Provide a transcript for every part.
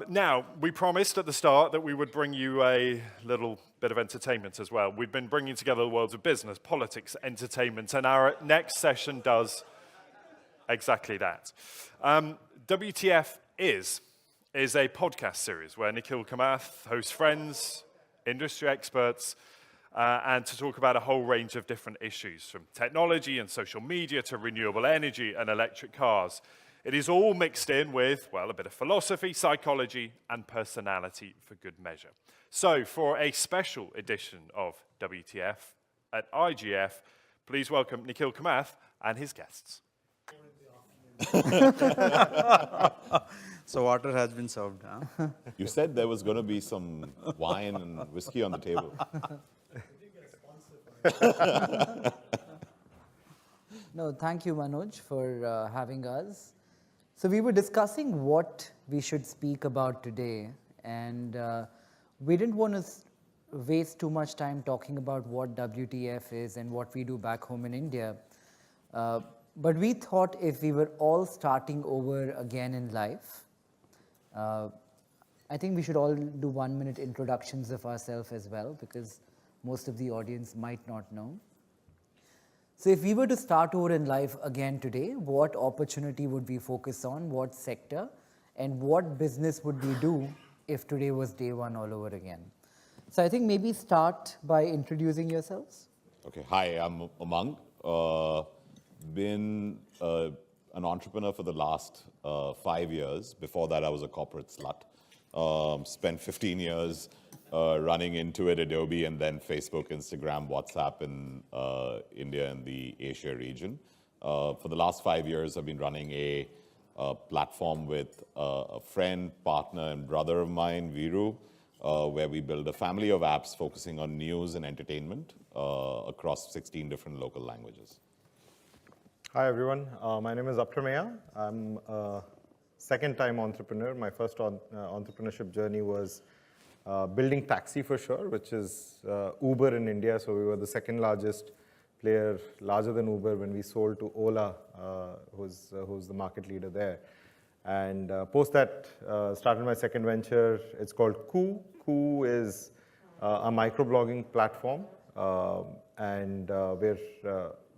Now, we promised at the start that we would bring you a little bit of entertainment as well. We've been bringing together the worlds of business, politics, entertainment, and our next session does exactly that. WTF is a podcast series where Nikhil Kamath hosts friends, industry experts, and to talk about a whole range of different issues, from technology and social media to renewable energy and electric cars. It is all mixed in with, well, a bit of philosophy, psychology, and personality for good measure. So, for a special edition of WTF at IGF, please welcome Nikhil Kamath and his guests. So water has been served, huh? You said there was going to be some wine and whiskey on the table. No, thank you, Manoj, for having us. So we were discussing what we should speak about today, and we didn't want to waste too much time talking about what WTF is and what we do back home in India. But we thought if we were all starting over again in life, I think we should all do 1-minute introductions of ourselves as well, because most of the audience might not know. So if we were to start over in life again today, what opportunity would we focus on, what sector, and what business would we do if today was day one all over again? So I think maybe start by introducing yourselves. Okay, hi, I'm Umang. Been an entrepreneur for the last 5 years. Before that, I was a corporate slut. Spent 15 years running Intuit, Adobe, and then Facebook, Instagram, WhatsApp in India and the Asia region. For the last 5 years, I've been running a platform with a friend, partner, and brother of mine, Viru, where we build a family of apps focusing on news and entertainment across 16 different local languages. Hi, everyone. My name is Aprameya. I'm a second-time entrepreneur. My first entrepreneurship journey was building taxi for sure, which is Uber in India. So we were the second largest player, larger than Uber, when we sold to Ola, who's the market leader there. And post that, started my second venture. It's called Koo. Koo is a microblogging platform, and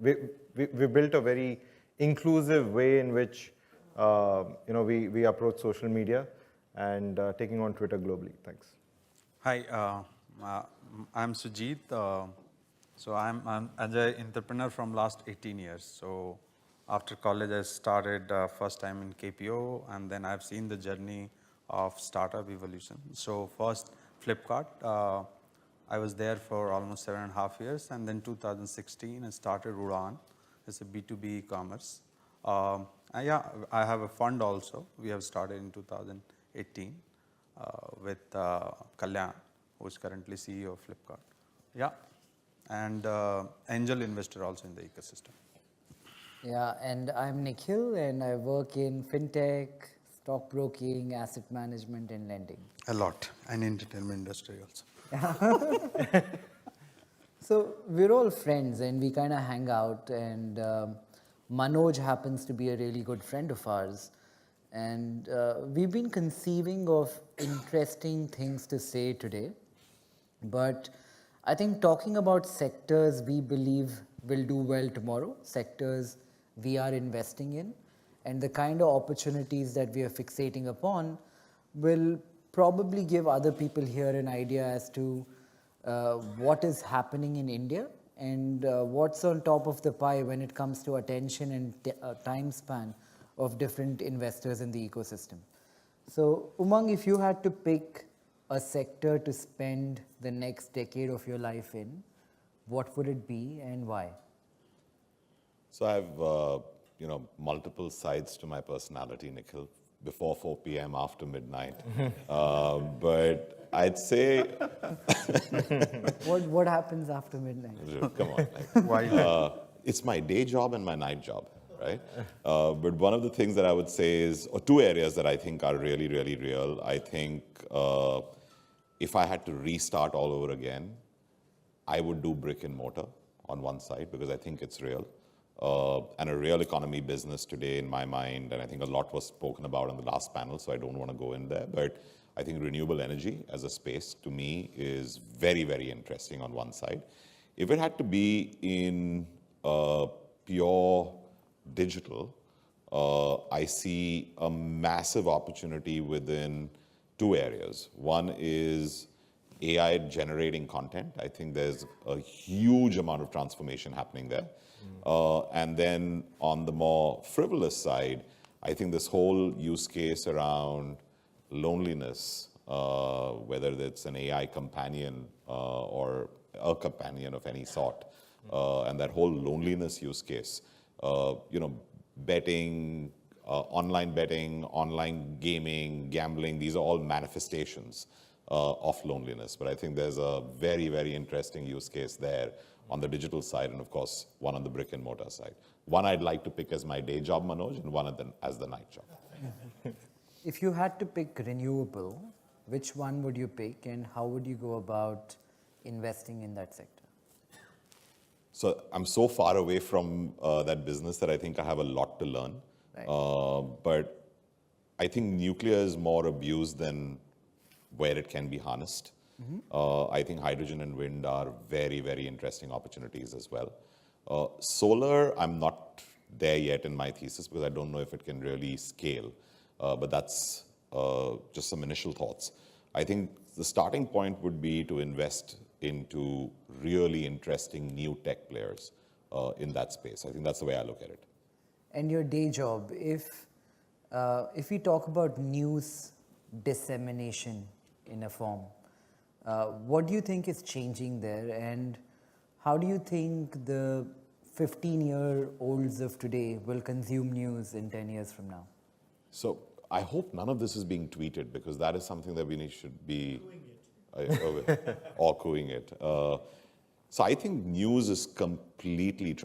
we built a very inclusive way in which we approach social media and taking on Twitter globally. Thanks. Hi, I'm Sujeet. So I'm an entrepreneur from last 18 years. So after college, I started first time in KPO, and then I've seen the journey of startup evolution. So first, Flipkart. I was there for almost 7.5 years, and then 2016, I started Udaan. It's a B2B e-commerce. Yeah, I have a fund also. We have started in 2018 with Kalyan, who is currently CEO of Flipkart. Yeah, and angel investor also in the ecosystem. Yeah, and I'm Nikhil, and I work in fintech, stockbroking, asset management, and lending. A lot, and entertainment industry also. So we're all friends, and we kind of hang out, and Manoj happens to be a really good friend of ours. And we've been conceiving of interesting things to say today. But I think talking about sectors we believe will do well tomorrow, sectors we are investing in, and the kind of opportunities that we are fixating upon will probably give other people here an idea as to what is happening in India and what's on top of the pie when it comes to attention and time span of different investors in the ecosystem. So, Umang, if you had to pick a sector to spend the next decade of your life in, what would it be and why? So I have, multiple sides to my personality, Nikhil. Before 4 p.m., after midnight. But I'd say... What happens after midnight? Come on. Why? It's my day job and my night job, right? But one of the things that I would say is, or two areas that I think are really, really real. I think if I had to restart all over again, I would do brick and mortar on one side because I think it's real. and a real economy business today in my mind, and I think a lot was spoken about on the last panel, so I don't want to go in there, but I think renewable energy as a space to me is very, very interesting on one side. If it had to be in pure digital, I see a massive opportunity within two areas. One is AI generating content. I think there's a huge amount of transformation happening there. And then on the more frivolous side, I think this whole use case around loneliness, whether it's an AI companion or a companion of any sort, and that whole loneliness use case, betting, online gaming, gambling, these are all manifestations of loneliness. But I think there's a very, very interesting use case there on the digital side, and of course, one on the brick and mortar side. One I'd like to pick as my day job, Manoj, and one as the night job. If you had to pick renewable, which one would you pick and how would you go about investing in that sector? So I'm so far away from that business that I think I have a lot to learn. Right. But I think nuclear is more abused than where it can be harnessed. I think hydrogen and wind are very, very interesting opportunities as well. Solar, I'm not there yet in my thesis because I don't know if it can really scale. But that's just some initial thoughts. I think the starting point would be to invest into really interesting new tech players in that space. I think that's the way I look at it. And your day job, if we talk about news dissemination in a form, what do you think is changing there, and how do you think the 15-year-olds of today will consume news in 10 years from now? So I hope none of this is being tweeted because that is something that we should be or cooing it. So I think news is completely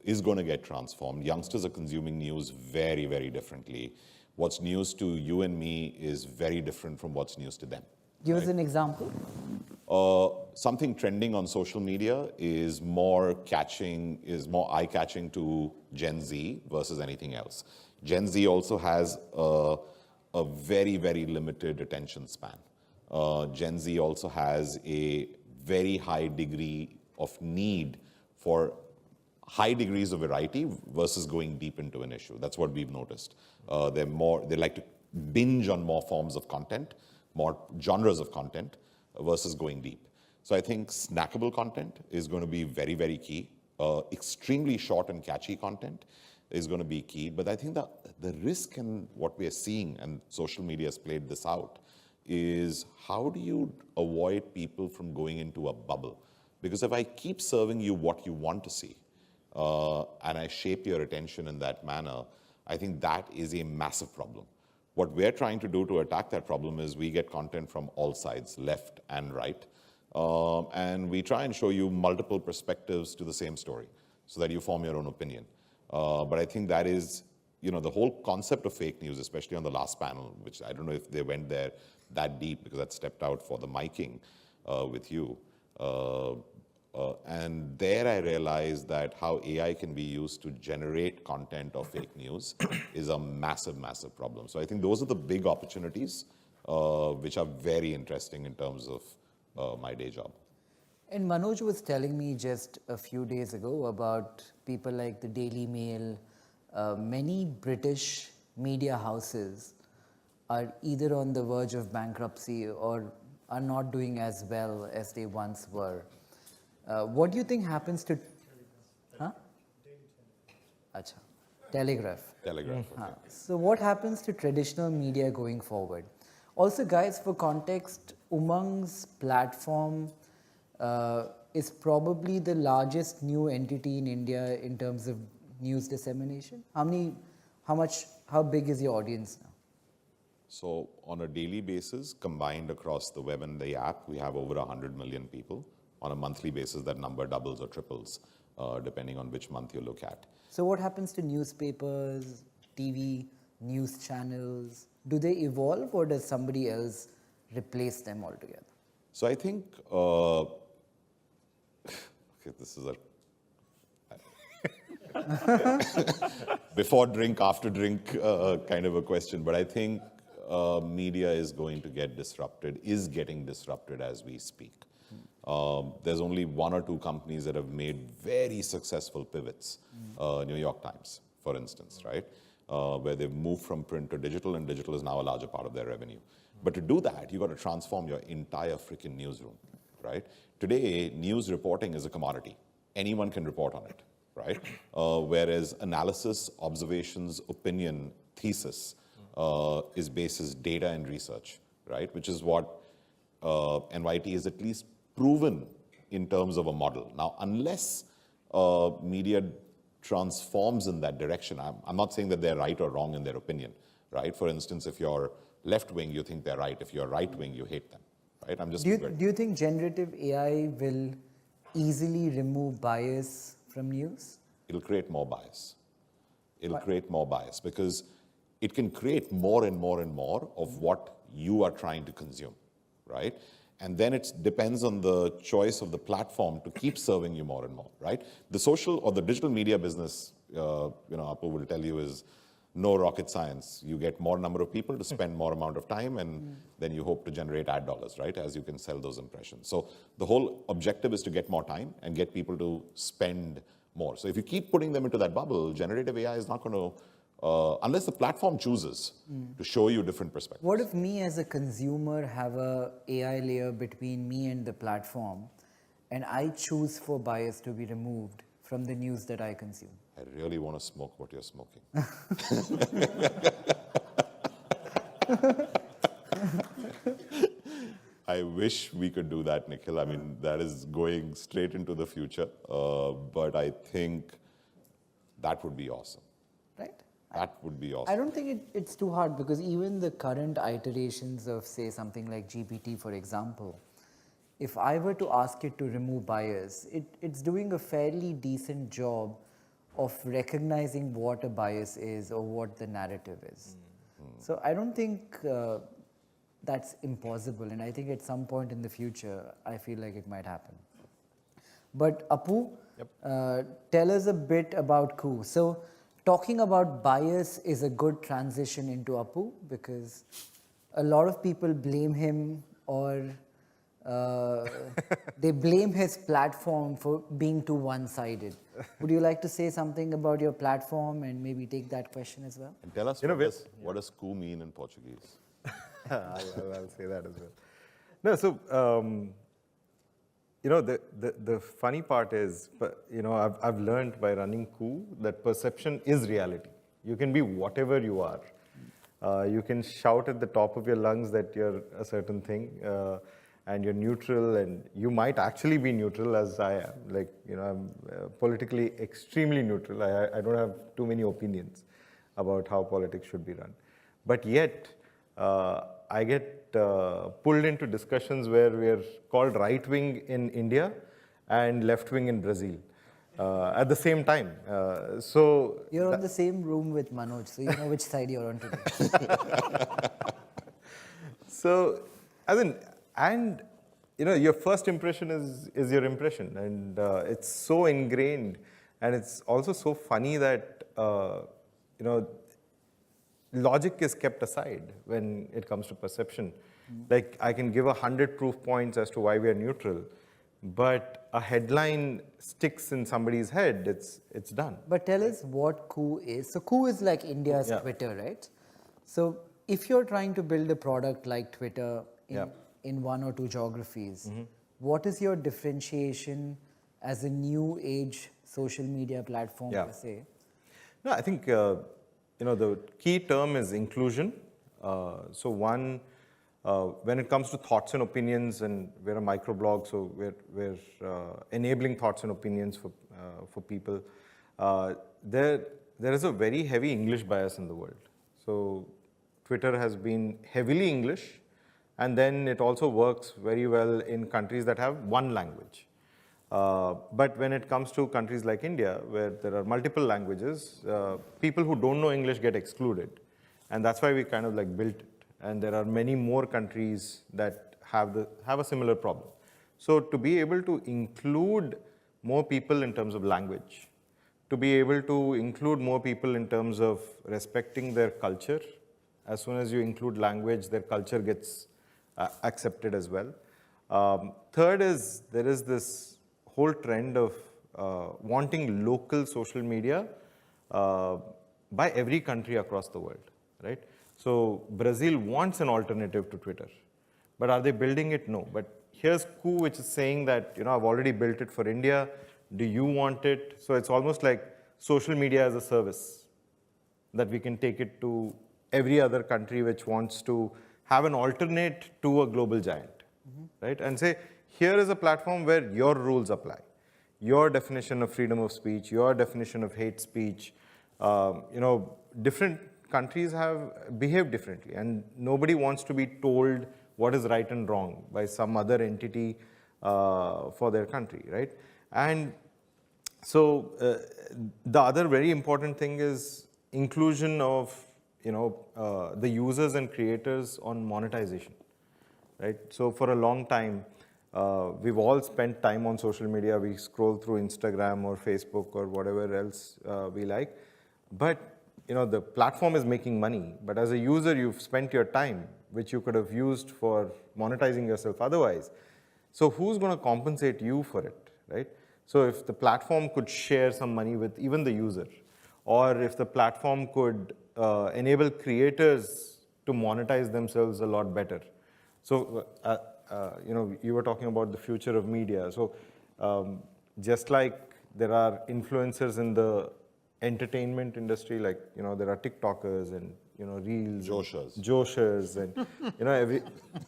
is going to get transformed. Youngsters are consuming news very, very differently. What's news to you and me is very different from what's news to them. Give us an example. Something trending on social media is more eye-catching to Gen Z versus anything else. Gen Z also has a very, very limited attention span. Gen Z also has a very high degree of need for high degrees of variety versus going deep into an issue. That's what we've noticed. They like to binge on more forms of content, more genres of content versus going deep. So I think snackable content is going to be very, very key. Extremely short and catchy content is going to be key. But I think that the risk in what we are seeing, and social media has played this out, is how do you avoid people from going into a bubble? Because if I keep serving you what you want to see, and I shape your attention in that manner, I think that is a massive problem. What we're trying to do to attack that problem is we get content from all sides, left and right, and we try and show you multiple perspectives to the same story so that you form your own opinion. But I think that is, the whole concept of fake news, especially on the last panel, which I don't know if they went there that deep because I stepped out for the miking with you. And there I realized that how AI can be used to generate content of fake news is a massive, massive problem. So I think those are the big opportunities which are very interesting in terms of my day job. And Manoj was telling me just a few days ago about people like the Daily Mail. Many British media houses are either on the verge of bankruptcy or are not doing as well as they once were. What do you think happens to... Huh? Achha. Telegraph. Telegraph. Okay. So what happens to traditional media going forward? Also, guys, for context, Umang's platform is probably the largest new entity in India in terms of news dissemination. How big is your audience now? So on a daily basis, combined across the web and the app, we have over 100 million people. On a monthly basis, that number doubles or triples, depending on which month you look at. So what happens to newspapers, TV, news channels? Do they evolve or does somebody else replace them altogether? So I think, okay, this is a... before drink, after drink kind of a question. But I think media is going to get disrupted, is getting disrupted as we speak. There's only one or two companies that have made very successful pivots. New York Times, for instance, right? Where they've moved from print to digital, and digital is now a larger part of their revenue. But to do that, you've got to transform your entire freaking newsroom, right? Today, news reporting is a commodity. Anyone can report on it, right? Whereas analysis, observations, opinion, thesis is basis data and research, right? Which is what NYT is at least proven in terms of a model. Now, unless media transforms in that direction, I'm not saying that they're right or wrong in their opinion, right? For instance, if you're left wing, you think they're right. If you're right wing, you hate them, right? I'm just Do you think generative AI will easily remove bias from news? It'll create more bias. It'll create more bias because it can create more and more and more of what you are trying to consume, right? And then it depends on the choice of the platform to keep serving you more and more, right? The social or the digital media business, Apu will tell you, is no rocket science. You get more number of people to spend more amount of time, and then you hope to generate ad dollars, right? As you can sell those impressions. So the whole objective is to get more time and get people to spend more. So if you keep putting them into that bubble, generative AI is not going to, unless the platform chooses to show you different perspectives. What if me as a consumer have a AI layer between me and the platform, and I choose for bias to be removed from the news that I consume? I really want to smoke what you're smoking. I wish we could do that, Nikhil. I mean, that is going straight into the future. But I think that would be awesome. Right? That would be awesome. I don't think it's too hard, because even the current iterations of, say, something like GPT, for example, if I were to ask it to remove bias, it's doing a fairly decent job of recognizing what a bias is or what the narrative is. So I don't think that's impossible, and I think at some point in the future, I feel like it might happen. But Apu, tell us a bit about Ku. So talking about bias is a good transition into Apu, because a lot of people blame him, or they blame his platform for being too one-sided. Would you like to say something about your platform and maybe take that question as well? And tell us what does "cu" mean in Portuguese? I'll say that as well. No, so the funny part is, I've learned by running Ku that perception is reality. You can be whatever you are. You can shout at the top of your lungs that you're a certain thing, and you're neutral, and you might actually be neutral, as I am. Like, I'm politically extremely neutral. I don't have too many opinions about how politics should be run. But yet, I get pulled into discussions where we're called right-wing in India and left-wing in Brazil at the same time. So you're on the same room with Manoj, so you know which side you're on today. So, your first impression is your impression, and it's so ingrained, and it's also so funny that logic is kept aside when it comes to perception. Like, I can give 100 proof points as to why we are neutral, but a headline sticks in somebody's head, it's done. But tell us what Ku is. So Ku is like India's Twitter, right? So if you're trying to build a product like Twitter in one or two geographies, what is your differentiation as a new age social media platform per se? No, I think the key term is inclusion. So one, when it comes to thoughts and opinions, and we're a microblog, so we're enabling thoughts and opinions for people. There is a very heavy English bias in the world. So Twitter has been heavily English, and then it also works very well in countries that have one language. But when it comes to countries like India, where there are multiple languages, people who don't know English get excluded. And that's why we kind of like built it. And there are many more countries that have a similar problem. So to be able to include more people in terms of language, to be able to include more people in terms of respecting their culture. As soon as you include language, their culture gets accepted as well. Third is, there is this whole trend of wanting local social media by every country across the world, right? So Brazil wants an alternative to Twitter, but are they building it? No. But here's Ku, which is saying that, I've already built it for India. Do you want it? So it's almost like social media as a service that we can take it to every other country which wants to have an alternate to a global giant, right? And say, here is a platform where your rules apply. Your definition of freedom of speech, your definition of hate speech, different countries have behaved differently, and nobody wants to be told what is right and wrong by some other entity for their country, right? And so the other very important thing is inclusion of the users and creators on monetization, right? So for a long time, we've all spent time on social media. We scroll through Instagram or Facebook or whatever else we like. But the platform is making money. But as a user, you've spent your time, which you could have used for monetizing yourself otherwise. So who's going to compensate you for it, right? So if the platform could share some money with even the user, or if the platform could enable creators to monetize themselves a lot better. So, you were talking about the future of media. So, just like there are influencers in the entertainment industry, like, there are TikTokers and, Reels. Joshers and,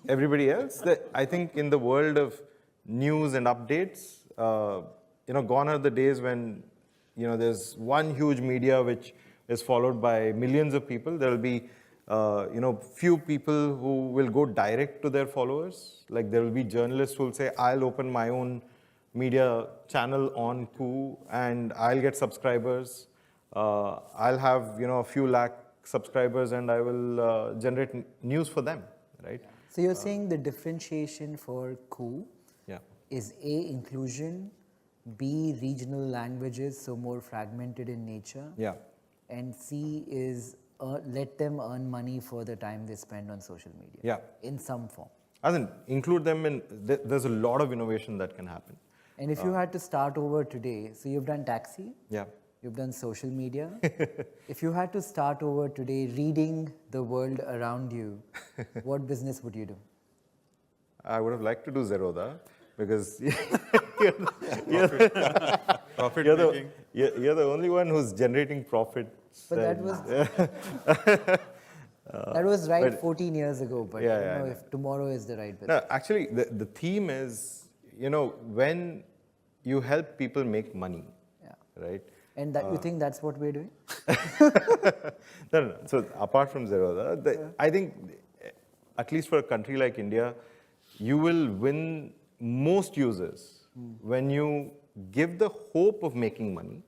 everybody else. I think in the world of news and updates, gone are the days when, there's one huge media which is followed by millions of people. There will be, few people who will go direct to their followers. Like there will be journalists who will say, I'll open my own media channel on Ku and I'll get subscribers. I'll have, a few lakh subscribers and I will generate news for them, right? So you're saying the differentiation for Ku is A, inclusion, B, regional languages, so more fragmented in nature. And C is let them earn money for the time they spend on social media. In some form. As in, include them in, there's a lot of innovation that can happen. And if you had to start over today, so you've done taxi, you've done social media. If you had to start over today reading the world around you, what business would you do? I would have liked to do Zerodha because you're the only one who's generating profits. But that was that was right 14 years ago. But I don't know if tomorrow is the right business. No, actually, the theme is, when you help people make money, right? And that you think that's what we're doing? No. So apart from Zerodha, I think, at least for a country like India, you will win most users when you give the hope of making money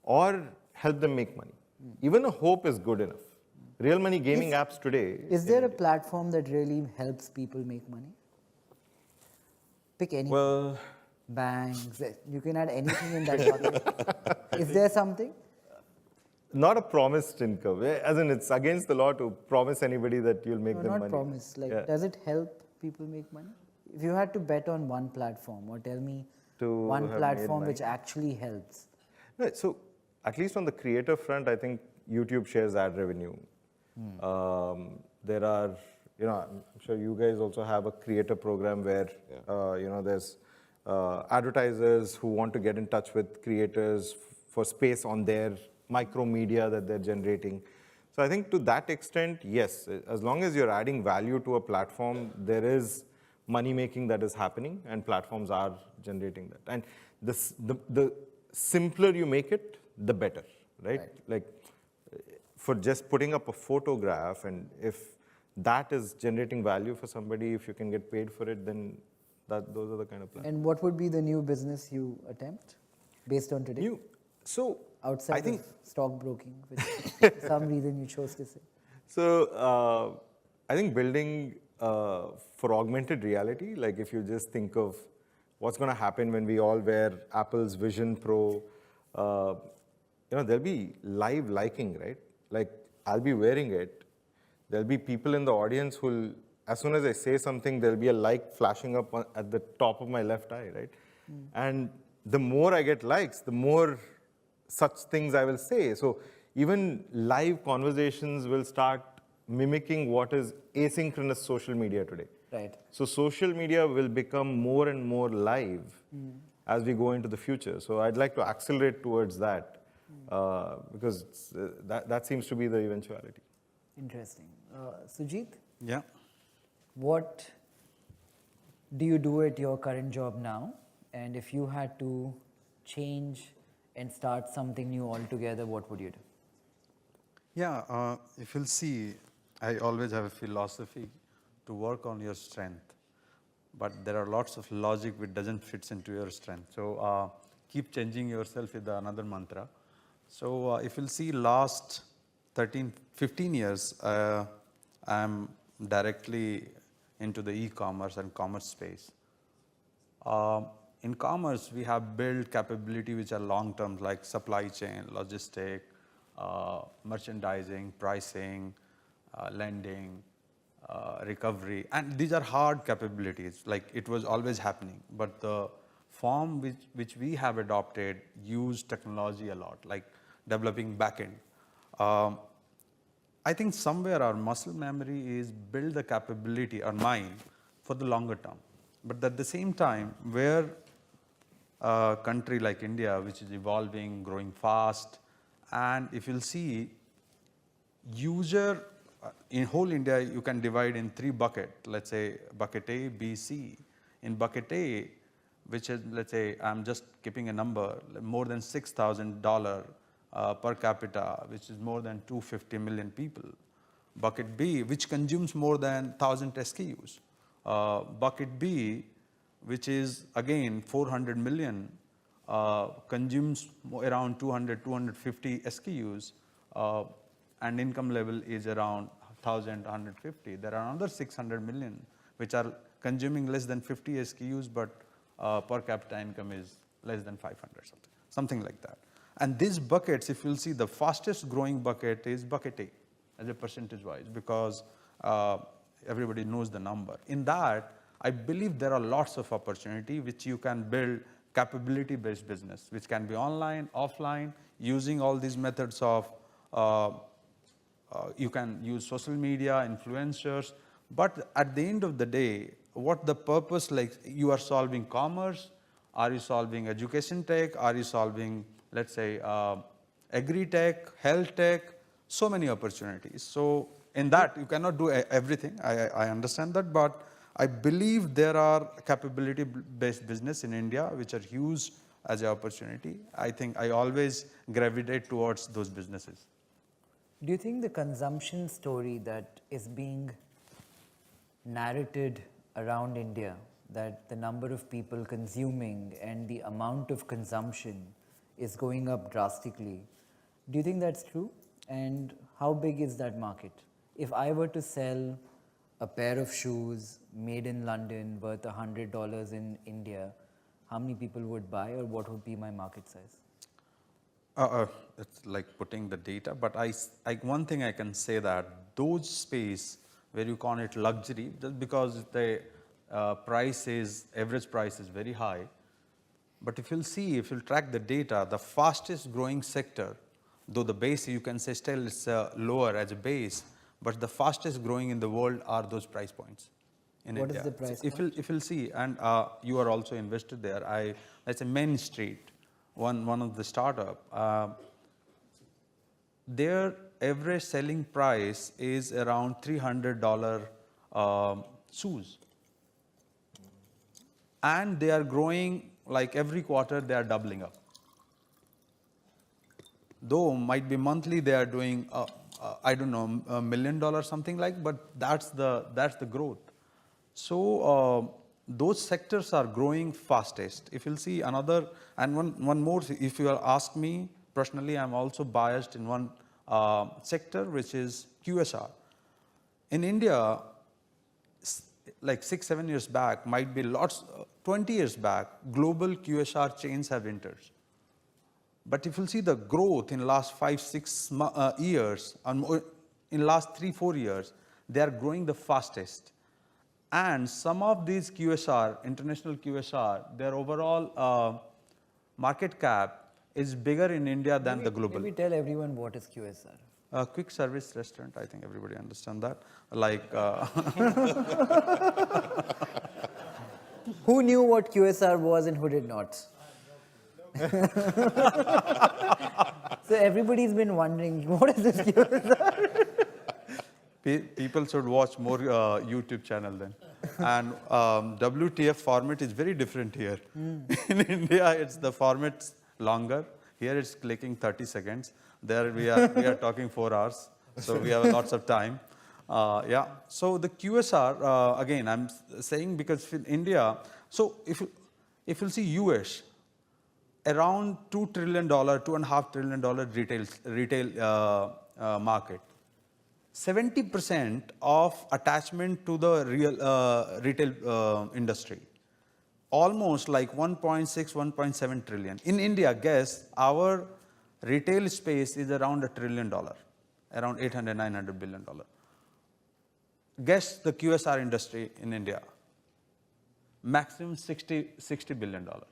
or help them make money. Even a hope is good enough. Real money gaming apps today. Is there a platform that really helps people make money? Pick any. Well, banks. You can add anything in that bucket. Is there something? Not a promised income. As in, it's against the law to promise anybody that you'll make them money. Not promise. Like, does it help people make money? If you had to bet on one platform, or tell me one platform which actually helps. No, so at least on the creator front, I think YouTube shares ad revenue. There are, I'm sure you guys also have a creator program where, there's advertisers who want to get in touch with creators for space on their micro media that they're generating. So I think to that extent, yes, as long as you're adding value to a platform, there is money making that is happening and platforms are generating that. And the simpler you make it, the better, right? Like for just putting up a photograph, and if that is generating value for somebody, if you can get paid for it, then those are the kind of plans. And what would be the new business you attempt based on today? So outside of stockbroking, which for some reason you chose to say. So I think building for augmented reality, like if you just think of what's going to happen when we all wear Apple's Vision Pro, there'll be live liking, right? Like I'll be wearing it. There'll be people in the audience who'll, as soon as I say something, there'll be a like flashing up at the top of my left eye, right? And the more I get likes, the more such things I will say. So even live conversations will start mimicking what is asynchronous social media today. Right. So social media will become more and more live as we go into the future. So I'd like to accelerate towards that because that seems to be the eventuality. Interesting. Sujeet, Yeah. what do you do at your current job now? And if you had to change and start something new altogether, what would you do? Yeah, if you'll see, I always have a philosophy to work on your strength, but there are lots of logic which doesn't fit into your strength. So keep changing yourself with another mantra. So if you'll see last 13, 15 years, I'm directly into the e-commerce and commerce space. In commerce, we have built capability which are long-term, like supply chain, logistic, merchandising, pricing, lending, recovery. And these are hard capabilities, like it was always happening. But the form which we have adopted use technology a lot, like developing backend. I think somewhere our muscle memory is build the capability or mind for the longer term. But at the same time, where a country like India, which is evolving, growing fast, and if you'll see, user in whole India, you can divide in 3 buckets. Let's say bucket A, B, C. In bucket A, which is, let's say, I'm just keeping a number, more than $6,000 per capita, which is more than 250 million people. Bucket B, which consumes more than 1,000 SKUs. Bucket B, which is again 400 million, consumes around 200, 250 SKUs, and income level is around 1,000, 150. There are another 600 million which are consuming less than 50 SKUs, but per capita income is less than 500, something like that. And these buckets, if you'll see, the fastest growing bucket is bucket A as a percentage wise, because everybody knows the number. In that, I believe there are lots of opportunity which you can build capability-based business, which can be online, offline, using all these methods of, you can use social media, influencers, but at the end of the day, what the purpose, like you are solving commerce, are you solving education tech, are you solving, let's say, agri-tech, health tech, so many opportunities. So in that, you cannot do everything, I understand that, but I believe there are capability-based business in India which are huge as an opportunity. I think I always gravitate towards those businesses. Do you think the consumption story that is being narrated around India, that the number of people consuming and the amount of consumption is going up drastically, do you think that's true? And how big is that market? If I were to sell a pair of shoes made in London worth $100 in India, how many people would buy, or what would be my market size? It's like putting the data, but one thing I can say that those space where you call it luxury, just because the average price is very high. But if you'll track the data, the fastest growing sector, though the base you can say still is lower as a base, but the fastest growing in the world are those price points in What India. is the price If you'll see, and you are also invested there, let's say Main Street, one of the startup, their average selling price is around $300 shoes. And they are growing, like every quarter they are doubling up. Though might be monthly they are doing, I don't know, $1 million something like, but that's the growth. So those sectors are growing fastest. If you'll see another, and one more, if you ask me personally, I'm also biased in one sector, which is QSR. In India, like 6-7 years back, might be lots, 20 years back, global QSR chains have entered. But if you see the growth in last 5-6 years, in last 3-4 years, they are growing the fastest. And some of these QSR, international QSR, their overall market cap is bigger in India than the global. Maybe tell everyone what is QSR. Quick service restaurant, I think everybody understand that. Like, Who knew what QSR was and who did not? So everybody's been wondering, what is this QSR? people should watch more YouTube channel then. And WTF format is very different here. In India, it's the format's longer. Here it's clicking 30 seconds. There we are talking 4 hours. So we have lots of time. Yeah. So the QSR, again, I'm saying because in India, so if you see US, around $2 trillion, $2.5 trillion retail market. 70% of attachment to the retail industry, almost like 1.6, 1.7 trillion. In India, guess our retail space is around $1 trillion, around 800, 900 billion dollar. Guess the QSR industry in India, maximum 60 billion dollar.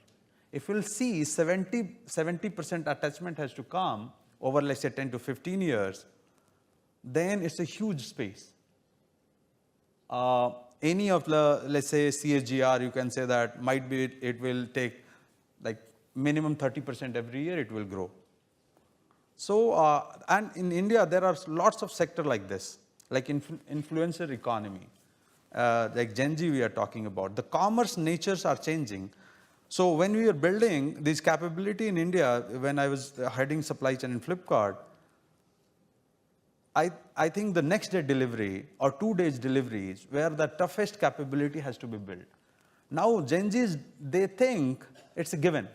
If we'll see 70% attachment has to come over, let's say 10 to 15 years, then it's a huge space. Any of the, let's say CAGR, you can say that might be it will take like minimum 30% every year it will grow. So, and in India there are lots of sector like this, like influencer economy, like Gen Z we are talking about. The commerce natures are changing. So when we were building this capability in India, when I was heading supply chain in Flipkart, I think the next day delivery or 2 days deliveries where the toughest capability has to be built. Now Gen Zs, they think it's a given.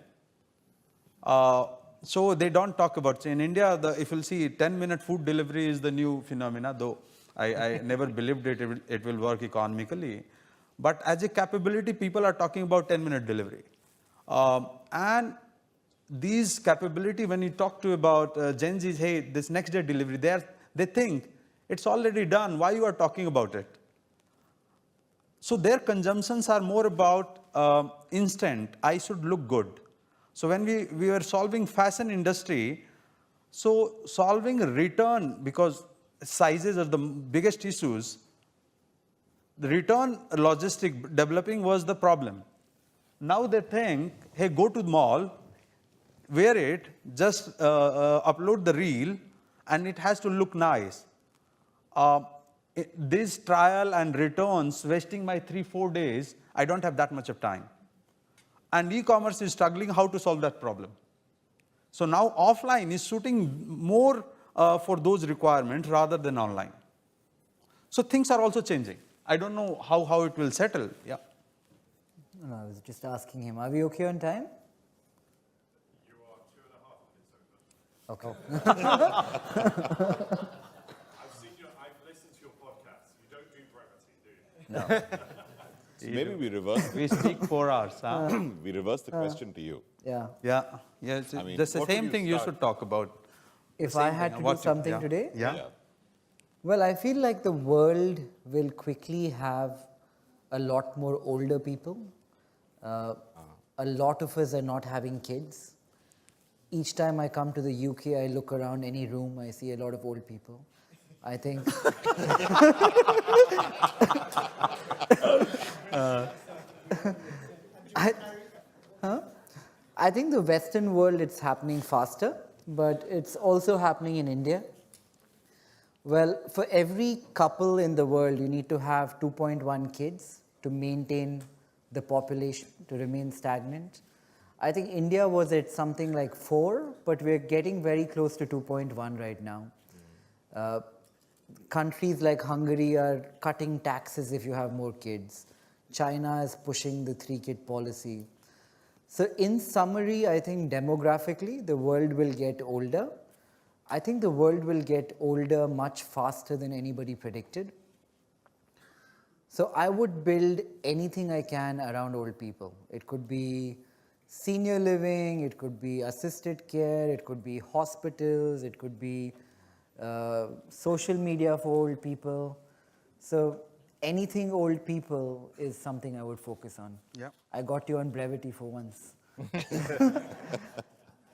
So they don't talk about, in India, if you'll see 10-minute food delivery is the new phenomena, though I never believed it will work economically. But as a capability, people are talking about 10-minute delivery. And these capability, when you talk to about Gen Zs, hey, this next day delivery, they think it's already done. Why you are talking about it? So their consumptions are more about instant. I should look good. So when we were solving fashion industry, so solving a return, because sizes are the biggest issues, the return logistic developing was the problem. Now they think, hey, go to the mall, wear it, just upload the reel, and it has to look nice. This trial and returns, wasting my 3-4 days, I don't have that much of time. And e-commerce is struggling how to solve that problem. So now offline is suiting more for those requirements rather than online. So things are also changing. I don't know how it will settle. Yeah. No, I was just asking him, are we okay on time? You are 2.5 minutes over. Okay. I've listened to your podcast. You don't do brevity, do you? No. So maybe we reverse. We speak 4 hours. Huh? We reverse the question to you. Yeah. Yeah. Yeah. I mean, that's the what would same you thing you start? should talk about. If The I same had thing. to What do you- something yeah. today, Yeah. well, I feel like the world will quickly have a lot more older people. A lot of us are not having kids. Each time I come to the UK, I look around any room, I see a lot of old people. I think. I think the Western world, it's happening faster, but it's also happening in India. Well, for every couple in the world, you need to have 2.1 kids to maintain the population, to remain stagnant. I think India was at something like 4, but we're getting very close to 2.1 right now. Countries like Hungary are cutting taxes if you have more kids. China is pushing the 3-kid policy. So in summary, I think demographically, the world will get older. I think the world will get older much faster than anybody predicted. So I would build anything I can around old people. It could be senior living, it could be assisted care, it could be hospitals, it could be social media for old people. So anything old people is something I would focus on. Yeah. I got you on brevity for once.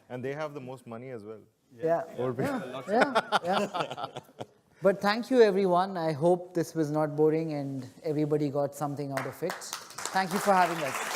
And they have the most money as well. Yeah. Yeah. But thank you, everyone. I hope this was not boring and everybody got something out of it. Thank you for having us.